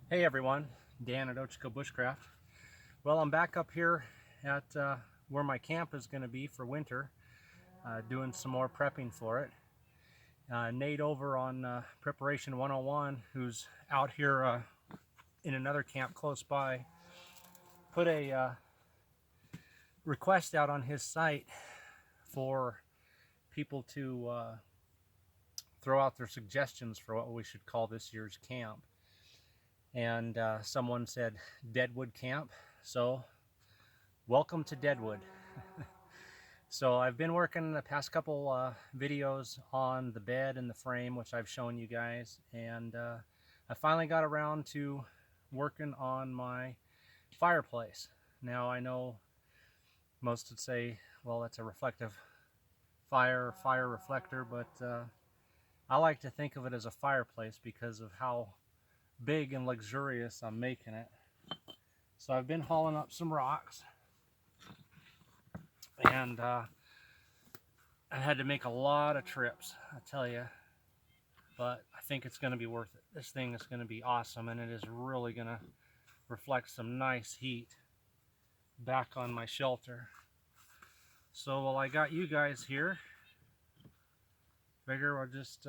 Hey everyone, Dan at Ochiko Bushcraft. Well, I'm back up here at where my camp is going to be for winter, doing some more prepping for it. Nate over on Preparation 101, who's out here in another camp close by, put a request out on his site for people to throw out their suggestions for what we should call this year's camp. And someone said Deadwood Camp, so welcome to Deadwood. So I've been working the past couple videos on the bed and the frame, which I've shown you guys, and I finally got around to working on my fireplace. Now I know most would say, well, that's a reflective fire reflector, but I like to think of it as a fireplace because of how big and luxurious I'm making it. So I've been hauling up some rocks, and I had to make a lot of trips, I tell you, but I think it's going to be worth it. This thing is going to be awesome, and it is really going to reflect some nice heat back on my shelter. So while I got you guys here, figure I'll just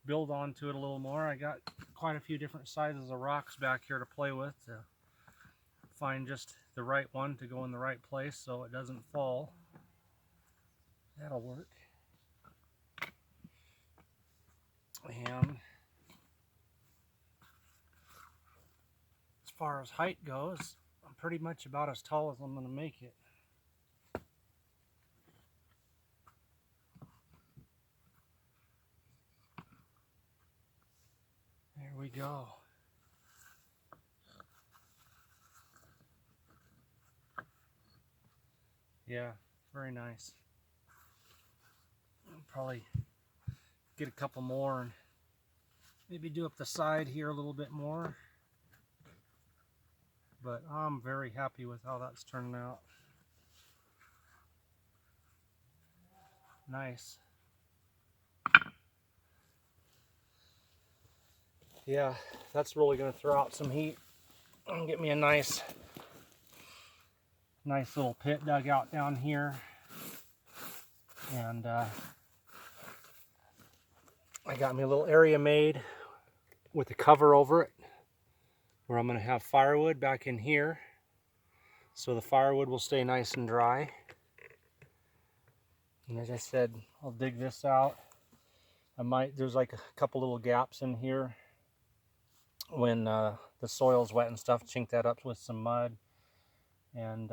build onto it a little more. I got quite a few different sizes of rocks back here to play with to find just the right one to go in the right place so it doesn't fall. That'll work. And as far as height goes, I'm pretty much about as tall as I'm going to make it. There we go. Yeah, very nice. I'll probably get a couple more and maybe do up the side here a little bit more. But I'm very happy with how that's turning out. Nice. Yeah, that's really going to throw out some heat and get me a nice little pit dug out down here. And I got me a little area made with a cover over it where I'm going to have firewood back in here. So the firewood will stay nice and dry. And as I said, I'll dig this out. There's like a couple little gaps in here when the soil's wet and stuff, chink that up with some mud, and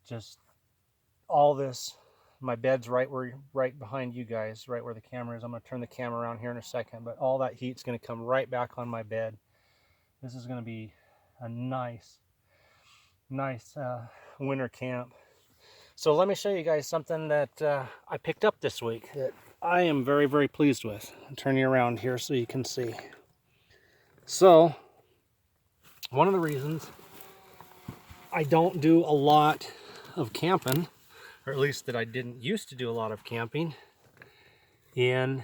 just all this. My bed's right behind you guys, right where the camera is. I'm going to turn the camera around here in a second, but all that heat's going to come right back on my bed. This is going to be a nice winter camp. So let me show you guys something that I picked up this week that I am very pleased with. I'll turn you around here so you can see. So one of the reasons I don't do a lot of camping, or at least that I didn't used to do a lot of camping in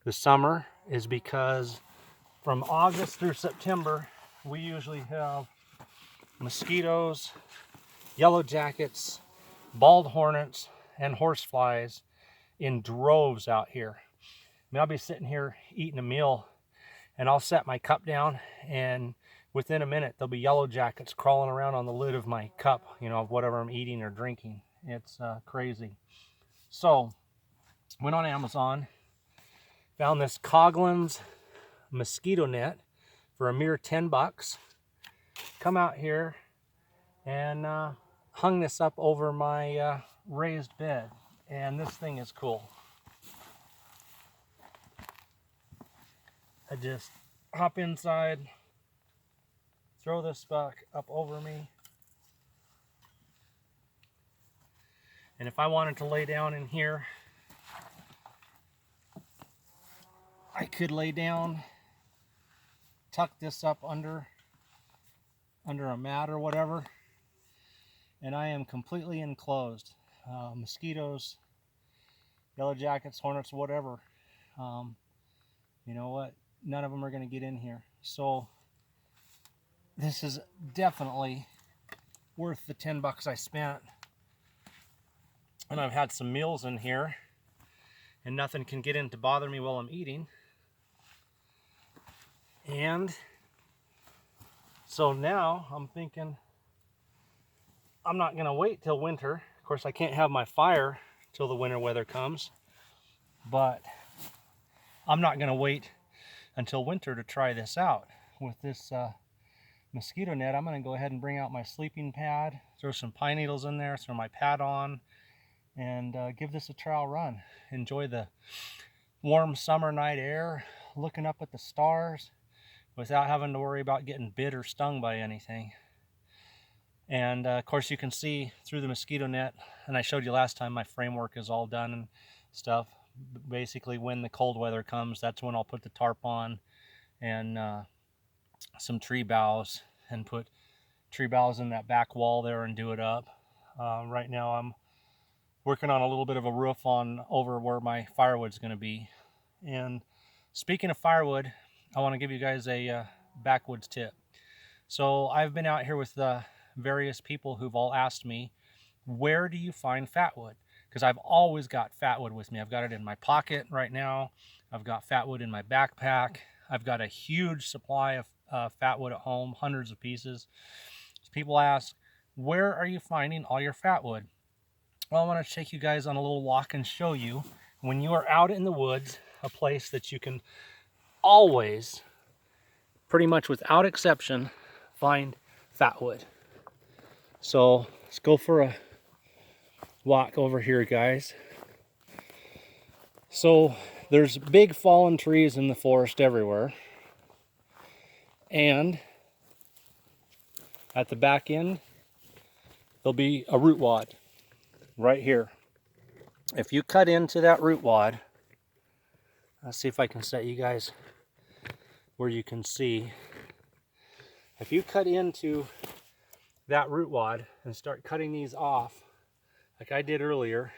the summer, is because from August through September we usually have mosquitoes, yellow jackets, bald hornets, and horseflies in droves out here. I mean, I'll be sitting here eating a meal and I'll set my cup down, and within a minute there'll be yellow jackets crawling around on the lid of my cup, you know, of whatever I'm eating or drinking. It's crazy. So went on Amazon, found this Coughlin's mosquito net for a mere 10 bucks. Come out here and hung this up over my raised bed, and this thing is cool. I just hop inside, throw this back up over me, and if I wanted to lay down in here, I could lay down, tuck this up under a mat or whatever, and I am completely enclosed. Mosquitoes, yellow jackets, hornets, whatever. you know what? None of them are going to get in here. So this is definitely worth the 10 bucks I spent. And I've had some meals in here, and nothing can get in to bother me while I'm eating. And so now I'm thinking I'm not going to wait till winter. Of course, I can't have my fire till the winter weather comes, but I'm not going to wait until winter to try this out. With this mosquito net, I'm going to go ahead and bring out my sleeping pad, throw some pine needles in there, throw my pad on, and give this a trial run. Enjoy the warm summer night air, looking up at the stars without having to worry about getting bit or stung by anything. And of course you can see through the mosquito net, and I showed you last time my framework is all done and stuff. Basically when the cold weather comes, that's when I'll put the tarp on and some tree boughs, and put tree boughs in that back wall there and do it up. Right now I'm working on a little bit of a roof on over where my firewood's going to be. And speaking of firewood, I want to give you guys a backwoods tip. So I've been out here with various people who've all asked me, where do you find fatwood? Because I've always got fatwood with me. I've got it in my pocket right now. I've got fatwood in my backpack. I've got a huge supply of fatwood at home, hundreds of pieces. So people ask, where are you finding all your fatwood? Well, I want to take you guys on a little walk and show you, when you are out in the woods, a place that you can always, pretty much without exception, find fatwood. So let's go for a walk over here, guys. So there's big fallen trees in the forest everywhere, and at the back end there'll be a root wad right here. If you cut into that root wad, let's see if I can set you guys where you can see. If you cut into that root wad and start cutting these off like I did earlier,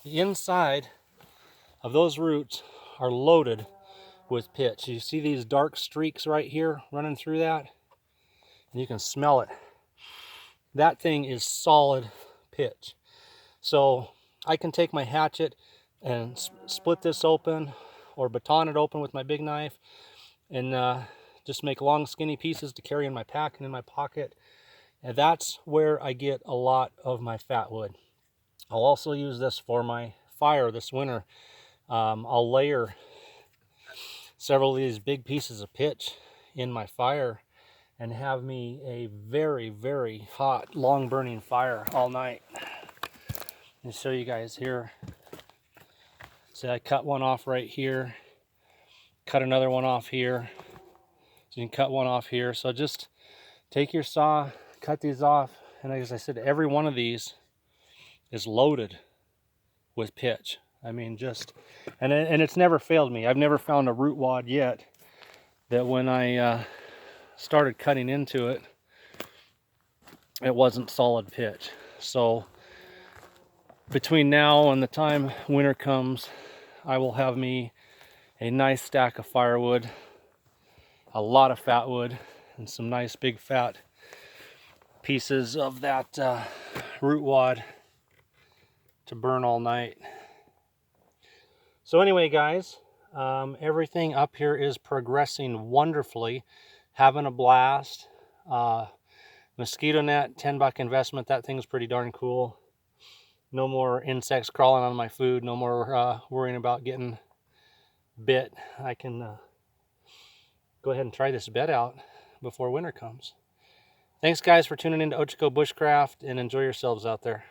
the inside of those roots are loaded with pitch. You see these dark streaks right here running through that, and you can smell it. That thing is solid pitch. So I can take my hatchet and split this open, or baton it open with my big knife, and just make long skinny pieces to carry in my pack and in my pocket. And that's where I get a lot of my fatwood. I'll also use this for my fire this winter. I'll layer several of these big pieces of pitch in my fire and have me a very, very hot, long burning fire all night. I'll show you guys here. So I cut one off right here, cut another one off here, so you can cut one off here. So just take your saw, cut these off, and as I said, every one of these is loaded with pitch. I mean, just, and it's never failed me. I've never found a root wad yet that when I started cutting into it, it wasn't solid pitch. So between now and the time winter comes, I will have me a nice stack of firewood, a lot of fatwood, and some nice big fat pieces of that root wad to burn all night. So anyway, guys, everything up here is progressing wonderfully, having a blast. Mosquito net, 10 buck investment. That thing's pretty darn cool. No more insects crawling on my food, no more worrying about getting bit. I can go ahead and try this bed out before winter comes. Thanks guys for tuning in to Ochiko Bushcraft, and enjoy yourselves out there.